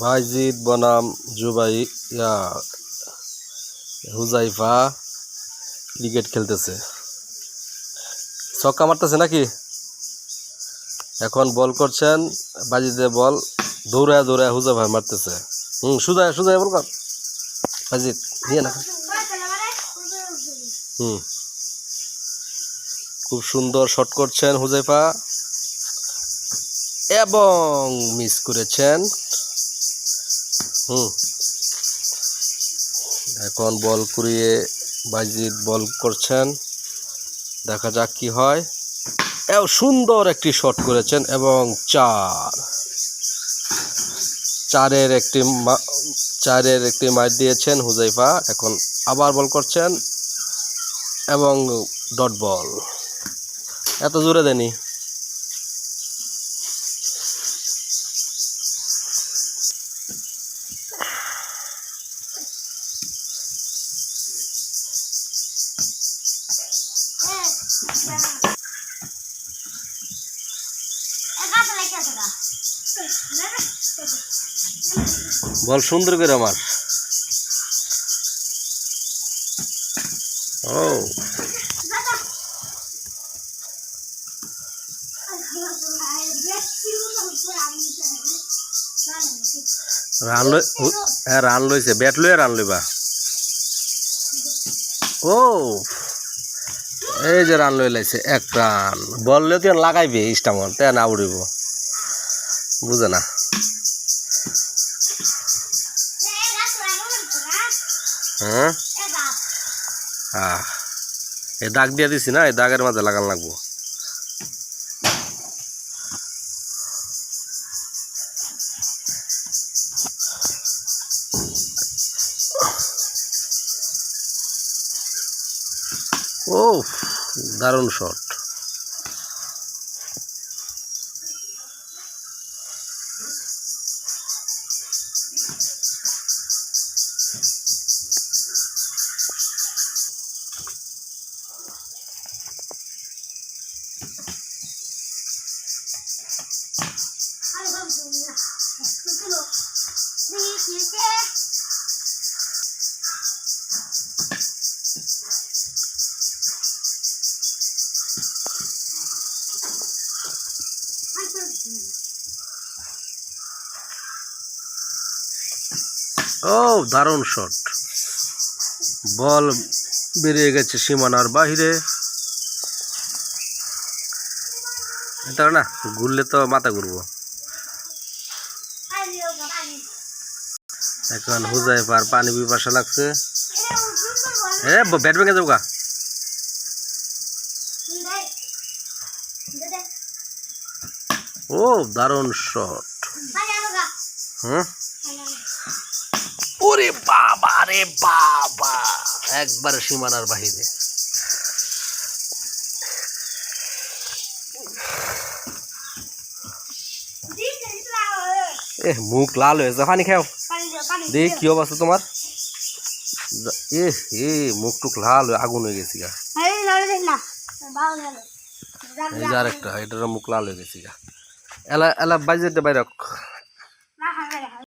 বাইজিদ বনাম হুজাইফা ক্রিকেট খেলতেছে। ছক্কা মারতেছে নাকি? এখন বল করছেন বাইজিদের বল দৌড়ায় দৌড়ায় হুজাইফা মারতেছে। সুজায় সুজায় বল কর বাইজিদ নিয়ে না। খুব সুন্দর শট করছেন হুজাইফা এবং মিস করেছেন। এখন বল কুড়িয়ে বাইজিদ বল করছেন, দেখা যাক কি হয়। সুন্দর একটি শট করেছেন এবং চারের একটি মার দিয়েছেন হুজাইফা। এখন আবার বল করছেন এবং ডট বল। এত জোরে দেনি। বল সুন্দর করে আমার। রান লইছে, ব্যাট লইয়া রান লইবা। এই যে রান লই লাইছে, 1 রান। বললে তুই লাগাইবে ইস্টামন, তাই না উড়িব, বুঝে না। এই দাগ দিয়ে দিছি না, এই দাগের মাঝে লাগান লাগবো। দারুণ শট। দারুণ শট। বল বেরিয়ে গেছে সীমানার বাহিরে। এটা না ঘুরলে তো মাথা ঘুরবো। এখন হুজাইফার পানি পিপাসা লাগছে। ব্যাট ভেঙে যাবো গা। দারুণ শট। ওরে বাবা রে বাবা, একবারে সীমানার বাহিরে। মুখ লাল হয়েছে, পানি খাও। দেখ কি অবস্থা তোমার। মুখ টুক লাল আগুন হয়ে গেছি গা। এই যে আরেকটা, এটার মুখ লাল হয়ে গেছি গা। এলা এলা বাইজে বাইরে।